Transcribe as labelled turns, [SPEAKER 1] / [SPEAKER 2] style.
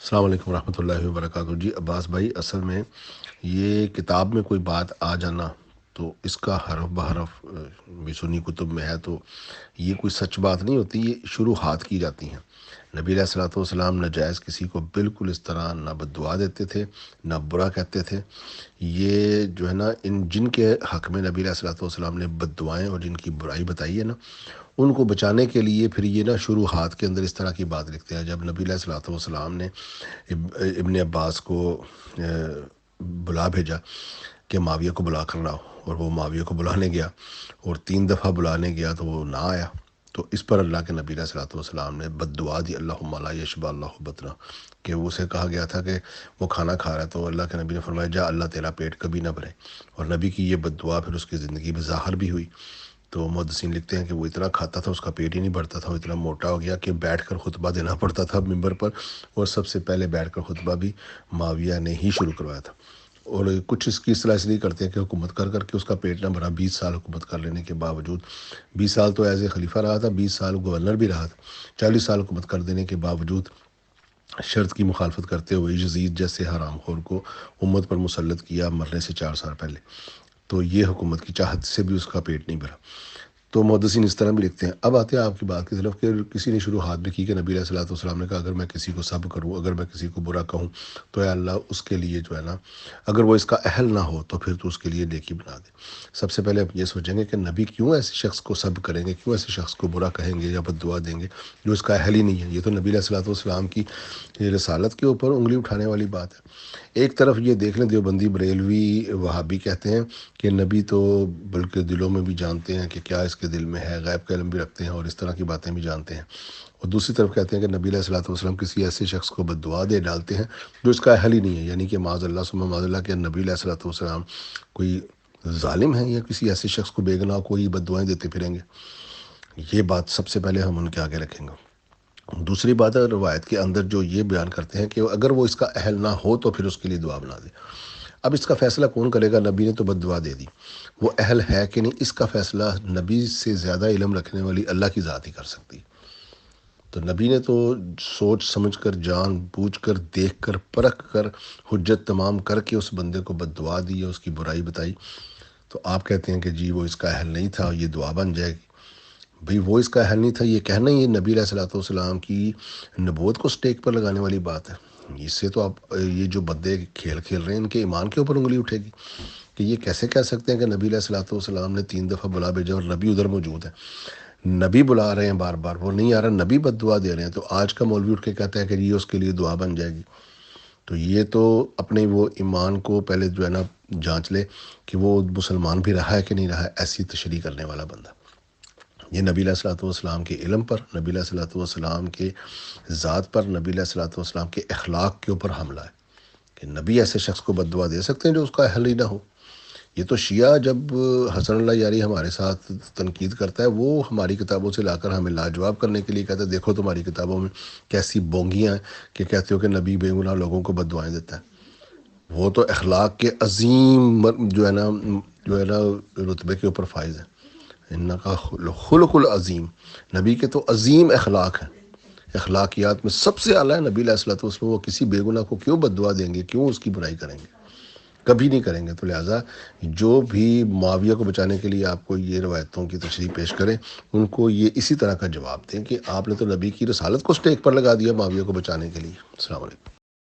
[SPEAKER 1] السلام علیکم ورحمۃ اللہ وبرکاتہ۔ جی عباس بھائی، اصل میں یہ کتاب میں کوئی بات آ جانا تو اس کا حرف بحرف بھی سنی کتب میں ہے، تو یہ کوئی سچ بات نہیں ہوتی، یہ شروحات کی جاتی ہیں۔ نبی علیہ الصلوۃ والسلام ناجائز کسی کو بالکل اس طرح نہ بددعا دیتے تھے نہ برا کہتے تھے۔ یہ جو ہے نا، جن کے حق میں نبی علیہ الصلوۃ والسلام نے بددعائیں اور جن کی برائی بتائی ہے نا، ان کو بچانے کے لیے پھر یہ نا شروحات کے اندر اس طرح کی بات لکھتے ہیں۔ جب نبی علیہ الصلوۃ والسلام نے ابن عباس کو بلا بھیجا کہ معاویہ کو بلا کر لاؤ، اور وہ معاویہ کو بلانے گیا اور 3 دفعہ بلانے گیا تو وہ نہ آیا، تو اس پر اللہ کے نبی علیہ الصلوۃ والسلام نے بد دعا دی، اللہم لا یشبع اللہ بطنہ، کہ اسے کہا گیا تھا کہ وہ کھانا کھا رہا ہے، تو اللہ کے نبی نے فرمایا جا، اللہ تیرا پیٹ کبھی نہ بھرے، اور نبی کی یہ بد دعا پھر اس کی زندگی میں ظاہر بھی ہوئی۔ تو محدثین لکھتے ہیں کہ وہ اتنا کھاتا تھا اس کا پیٹ ہی نہیں بھرتا تھا، وہ اتنا موٹا ہو گیا کہ بیٹھ کر خطبہ دینا پڑتا تھا ممبر پر، اور سب سے پہلے بیٹھ کر خطبہ بھی معاویہ نے ہی شروع کروایا تھا۔ اور کچھ اس کی اصلاح اس لیے کرتے ہیں کہ حکومت کر کر کے اس کا پیٹ نہ بھرا، 20 سال حکومت کر لینے کے باوجود، 20 سال تو ایز اے خلیفہ رہا تھا، 20 سال گورنر بھی رہا تھا، 40 سال حکومت کر دینے کے باوجود شرط کی مخالفت کرتے ہوئے یزید جیسے حرام خور کو امت پر مسلط کیا مرنے سے 4 سال پہلے، تو یہ حکومت کی چاہت سے بھی اس کا پیٹ نہیں بھرا۔ تو محدثین اس طرح بھی لکھتے ہیں۔ اب آتے ہیں آپ کی بات کی طرف کہ کسی نے شروحات بھی کی کہ نبی علیہ الصلوۃ والسلام نے کہا اگر میں کسی کو سب کروں، اگر میں کسی کو برا کہوں تو اے اللہ اس کے لیے جو ہے نا، اگر وہ اس کا اہل نہ ہو تو پھر تو اس کے لیے نیکی بنا دے۔ سب سے پہلے آپ یہ سوچیں گے کہ نبی کیوں ایسے شخص کو سب کریں گے، کیوں ایسے شخص کو برا کہیں گے یا بد دعا دیں گے جو اس کا اہل ہی نہیں ہے۔ یہ تو نبی علیہ الصلوۃ والسلام کی رسالت کے اوپر انگلی اٹھانے والی بات ہے۔ ایک طرف یہ دیکھ لیں، دیوبندی بریلوی وہابی کہتے ہیں کہ نبی تو بلکہ دلوں میں بھی جانتے ہیں کہ کیا اس کے دل میں ہے، غیب کا علم بھی رکھتے ہیں اور اس طرح کی باتیں بھی جانتے ہیں، اور دوسری طرف کہتے ہیں کہ نبی علیہ الصلوۃ والسلام کسی ایسے شخص کو بد دعا دے ڈالتے ہیں جو اس کا اہل ہی نہیں ہے، یعنی کہ معاذ اللہ ثم معاذ اللہ کہ نبی علیہ الصلوۃ والسلام کوئی ظالم ہیں یا کسی ایسے شخص کو بے گناہ کو یہ بد دعائیں دیتے پھریں گے۔ یہ بات سب سے پہلے ہم ان کے آگے رکھیں گے۔ دوسری بات ہے، روایت کے اندر جو یہ بیان کرتے ہیں کہ اگر وہ اس کا اہل نہ ہو تو پھر اس کے لیے دعا بنا دے۔ اب اس کا فیصلہ کون کرے گا؟ نبی نے تو بد دعا دے دی، وہ اہل ہے کہ نہیں، اس کا فیصلہ نبی سے زیادہ علم رکھنے والی اللہ کی ذات ہی کر سکتی۔ تو نبی نے تو سوچ سمجھ کر، جان بوجھ کر، دیکھ کر، پرکھ کر، حجت تمام کر کے اس بندے کو بد دعا دی یا اس کی برائی بتائی، تو آپ کہتے ہیں کہ جی وہ اس کا اہل نہیں تھا، یہ دعا بن جائے گی۔ بھئی وہ اس کا اہل نہیں تھا، یہ کہنا یہ نبی علیہ الصلوۃ والسلام کی نبوت کو سٹیک پر لگانے والی بات ہے۔ اس سے تو آپ یہ جو بندے کھیل کھیل رہے ہیں ان کے ایمان کے اوپر انگلی اٹھے گی کہ یہ کیسے کہہ سکتے ہیں کہ نبی علیہ الصلوۃ والسلام نے 3 دفعہ بلا بھیجا اور نبی ادھر موجود ہے، نبی بلا رہے ہیں بار بار، وہ نہیں آ رہا، نبی بد دعا دے رہے ہیں، تو آج کا مولوی اٹھ کے کہتا ہے کہ یہ اس کے لیے دعا بن جائے گی۔ تو یہ تو اپنے وہ ایمان کو پہلے جو ہے نا جانچ لے کہ وہ مسلمان بھی رہا ہے کہ نہیں رہا ہے، ایسی تشریح کرنے والا بندہ۔ یہ نبی علیہ الصلوۃ والسلام کے علم پر، نبی علیہ الصلوۃ والسلام کے ذات پر، نبی علیہ الصلوۃ والسلام کے اخلاق کے اوپر حملہ ہے کہ نبی ایسے شخص کو بد دعا دے سکتے ہیں جو اس کا اہل ہی نہ ہو۔ یہ تو شیعہ جب حسن اللہ یاری ہمارے ساتھ تنقید کرتا ہے، وہ ہماری کتابوں سے لا کر ہمیں لاجواب کرنے کے لیے کہتا ہے دیکھو تمہاری کتابوں میں کیسی بونگیاں ہیں کہ کہتے ہو کہ نبی بے گناہ لوگوں کو بد دعائیں دیتا ہے۔ وہ تو اخلاق کے عظیم جو ہے نا رتبے کے اوپر فائز ہے۔ ان کا خلق العظیم، نبی کے تو عظیم اخلاق ہیں، اخلاقیات میں سب سے اعلیٰ ہے نبی علیہ الصلوۃ والسلام۔ وہ کسی بے گناہ کو کیوں بد دعا دیں گے، کیوں اس کی برائی کریں گے؟ کبھی نہیں کریں گے۔ تو لہٰذا جو بھی معاویہ کو بچانے کے لیے آپ کو یہ روایتوں کی تشریح پیش کریں، ان کو یہ اسی طرح کا جواب دیں کہ آپ نے تو نبی کی رسالت کو سٹیک پر لگا دیا معاویہ کو بچانے کے لیے۔ السلام علیکم۔